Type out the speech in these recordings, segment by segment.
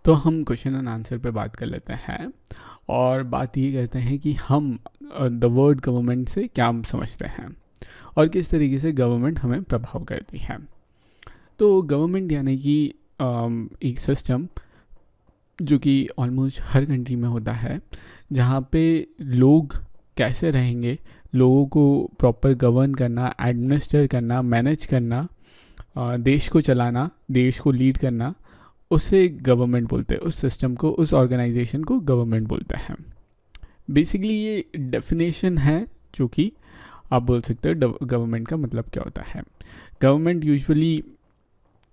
तो हम question and answer पे बात कर लेते हैं और बात ये करते हैं कि हम द वर्ड गवर्नमेंट से क्या समझते हैं और किस तरीके से गवर्नमेंट हमें प्रभाव करती है। तो गवर्नमेंट यानी कि एक सिस्टम जो कि ऑलमोस्ट हर कंट्री में होता है, जहाँ पे लोग कैसे रहेंगे, लोगों को प्रॉपर गवर्न करना, एडमिनिस्टर करना, मैनेज करना, देश को चलाना, देश को लीड करना, उसे गवर्नमेंट बोलते हैं। उस सिस्टम को, उस ऑर्गेनाइजेशन को गवर्नमेंट बोलते हैं। बेसिकली ये डेफिनेशन है जो कि आप बोल सकते हो गवर्नमेंट का मतलब क्या होता है। गवर्नमेंट यूजुअली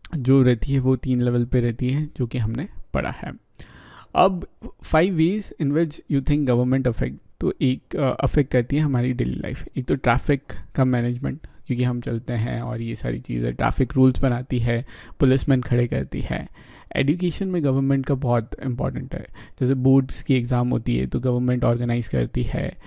जो रहती है वो 3 लेवल पे रहती है, जो कि हमने पढ़ा है। अब 5 ways in which you think government affect, तो एक अफेक्ट करती है हमारी डेली लाइफ। एक तो ट्रैफिक का मैनेजमेंट, क्योंकि हम चलते हैं और ये सारी चीज़ें, ट्रैफिक रूल्स बनाती है, पुलिसमैन खड़े करती है। एजुकेशन में गवर्नमेंट का बहुत इंपॉर्टेंट है, जैसे बोर्ड्स की एग्ज़ाम होती है तो गवर्नमेंट ऑर्गेनाइज करती है,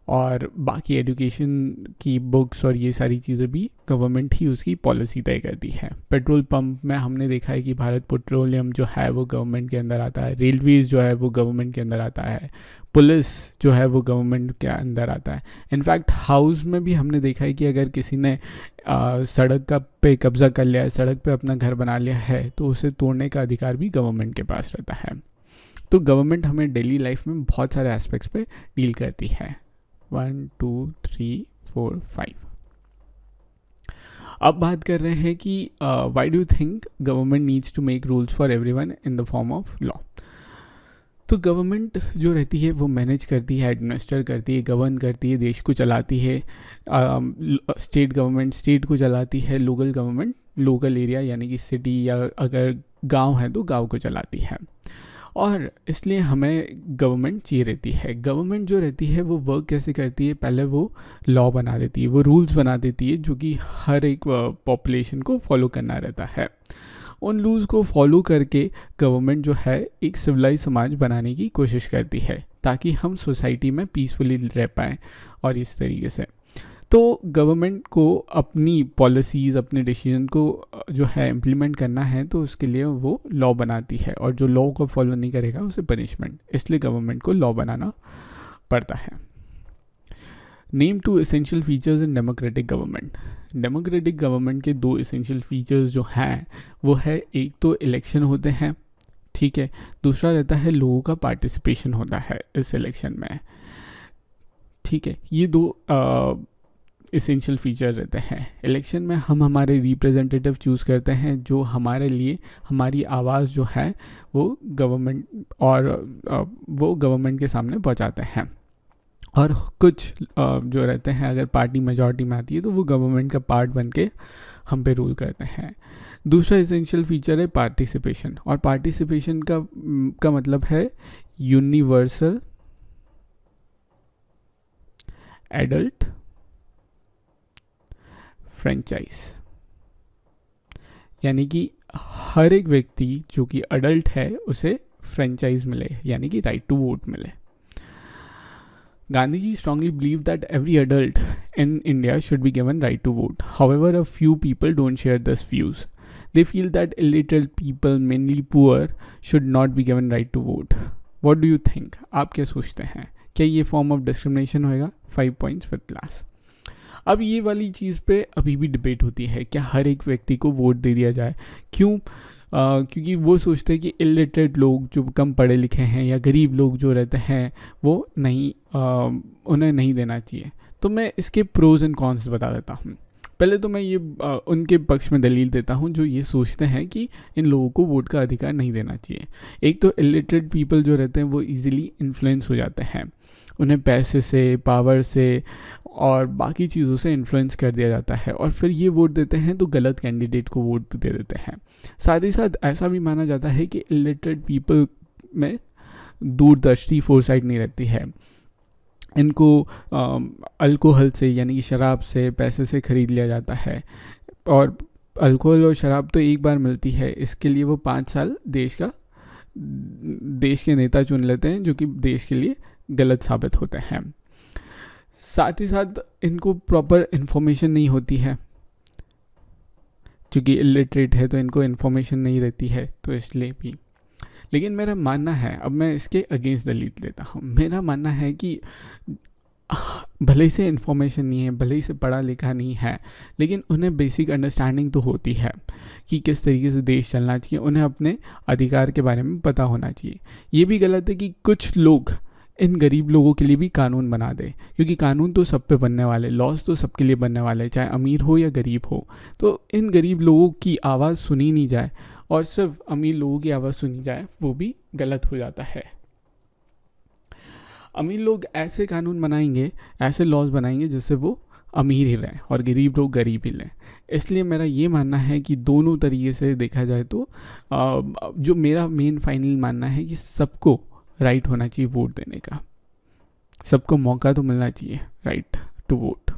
और बाकी एजुकेशन की बुक्स और ये सारी चीज़ें भी गवर्नमेंट ही उसकी पॉलिसी तय करती है। पेट्रोल पंप में हमने देखा है कि भारत पेट्रोलियम जो है वो गवर्नमेंट के अंदर आता है, रेलवेज़ जो है वो गवर्नमेंट के अंदर आता है, पुलिस जो है वो गवर्नमेंट के अंदर आता है। इनफैक्ट हाउस में भी हमने देखा है कि अगर किसी ने सड़क का पे कब्ज़ा कर लिया है, सड़क पे अपना घर बना लिया है, तो उसे तोड़ने का अधिकार भी गवर्नमेंट के पास रहता है। तो गवर्नमेंट हमें डेली लाइफ में बहुत सारे एस्पेक्ट्स पे डील करती है। 1 2 3 4 5। अब बात कर रहे हैं कि why do you think government needs to make rules for everyone in the form of law. तो गवर्नमेंट जो रहती है वो मैनेज करती है, एडमिनिस्टर करती है, गवर्न करती है, देश को चलाती है। स्टेट गवर्नमेंट स्टेट को चलाती है, लोकल गवर्नमेंट लोकल एरिया यानी कि सिटी या अगर गांव है तो गांव को चलाती है। और इसलिए हमें गवर्नमेंट चाहिए रहती है। गवर्नमेंट जो रहती है वो वर्क कैसे करती है, पहले वो लॉ बना देती है, वो रूल्स बना देती है जो कि हर एक पॉपुलेशन को फॉलो करना रहता है। उन रूल्स को फॉलो करके गवर्नमेंट जो है एक सिविलाइज समाज बनाने की कोशिश करती है, ताकि हम सोसाइटी में पीसफुली रह पाएँ। और इस तरीके से तो गवर्नमेंट को अपनी पॉलिसीज़, अपने डिसीजन को जो है इम्प्लीमेंट करना है, तो उसके लिए वो लॉ बनाती है, और जो लॉ को फॉलो नहीं करेगा उसे पनिशमेंट। इसलिए गवर्नमेंट को लॉ बनाना पड़ता है। Name 2 essential features in democratic government. Democratic government के 2 एसेंशियल फीचर्स जो हैं वो है, एक तो इलेक्शन होते हैं, ठीक है, दूसरा रहता है लोगों का पार्टिसिपेशन होता है इस इलेक्शन में, ठीक है। ये 2 इसेंशियल फीचर रहते हैं। इलेक्शन में हम हमारे रिप्रेजेंटेटिव चूज़ करते हैं, जो हमारे लिए हमारी आवाज़ जो है वो गवर्नमेंट वो गवर्नमेंट के सामने पहुंचाते हैं। और कुछ जो रहते हैं, अगर पार्टी मेजॉरिटी में आती है तो वो गवर्नमेंट का पार्ट बन के हम पे रूल करते हैं। दूसरा इसेंशियल फीचर है पार्टिसिपेशन, और पार्टिसिपेशन का मतलब है यूनिवर्सल एडल्ट फ्रेंचाइज, यानी कि हर एक व्यक्ति जो कि अडल्ट है उसे फ्रेंचाइज मिले, यानी कि राइट टू वोट मिले। Gandhiji strongly believed that every adult in India should be given right to vote. However, a few people don't share these views. They feel that illiterate people, mainly poor, should not be given right to vote. What do you think? आप क्या सोचते हैं? क्या ये form of discrimination होएगा? 5 points with class. अब ये वाली चीज़ पे अभी भी डिबेट होती है, क्या हर एक व्यक्ति को वोट दे दिया जाए। क्यों? क्योंकि वो सोचते हैं कि इलिटरेट लोग जो कम पढ़े लिखे हैं या गरीब लोग जो रहते हैं वो नहीं, उन्हें नहीं देना चाहिए। तो मैं इसके प्रोज एंड कॉन्स बता देता हूँ। पहले तो मैं ये उनके पक्ष में दलील देता हूँ जो ये सोचते हैं कि इन लोगों को वोट का अधिकार नहीं देना चाहिए। एक तो इलिटरेट पीपल जो रहते हैं वो इजीली इन्फ्लुएंस हो जाते हैं, उन्हें पैसे से, पावर से और बाकी चीज़ों से इन्फ्लुएंस कर दिया जाता है, और फिर ये वोट देते हैं तो गलत कैंडिडेट को वोट दे देते हैं। साथ ही साथ ऐसा भी माना जाता है कि इलिटरेट पीपल में दूरदृष्टि, फोरसाइट नहीं रहती है। इनको अल्कोहल से यानी कि शराब से, पैसे से ख़रीद लिया जाता है, और अल्कोहल और शराब तो एक बार मिलती है, इसके लिए वो 5 साल देश के नेता चुन लेते हैं जो कि देश के लिए गलत साबित होते हैं। साथ ही साथ इनको प्रॉपर इन्फॉर्मेशन नहीं होती है, क्योंकि इलिटरेट है तो इनको इन्फॉर्मेशन नहीं रहती है, तो इसलिए भी। लेकिन मेरा मानना है, अब मैं इसके अगेंस्ट दलील लेता हूँ, मेरा मानना है कि भले से इन्फॉर्मेशन नहीं है, भले से पढ़ा लिखा नहीं है, लेकिन उन्हें बेसिक अंडरस्टैंडिंग तो होती है कि किस तरीके से देश चलना चाहिए, उन्हें अपने अधिकार के बारे में पता होना चाहिए। ये भी गलत है कि कुछ लोग इन गरीब लोगों के लिए भी कानून बना दे, क्योंकि कानून तो सब पे बनने वाले, लॉज तो सबके लिए बनने वाले, चाहे अमीर हो या गरीब हो। तो इन गरीब लोगों की आवाज़ सुनी नहीं जाए और सिर्फ अमीर लोगों की आवाज़ सुनी जाए, वो भी गलत हो जाता है। अमीर लोग ऐसे कानून बनाएंगे, ऐसे लॉज बनाएंगे जिससे वो अमीर ही रहें और गरीब लोग गरीब ही रहें। इसलिए मेरा ये मानना है कि दोनों तरीके से देखा जाए तो जो मेरा मेन फाइनल मानना है कि सबको राइट होना चाहिए वोट देने का, सबको मौका तो मिलना चाहिए राइट टू वोट।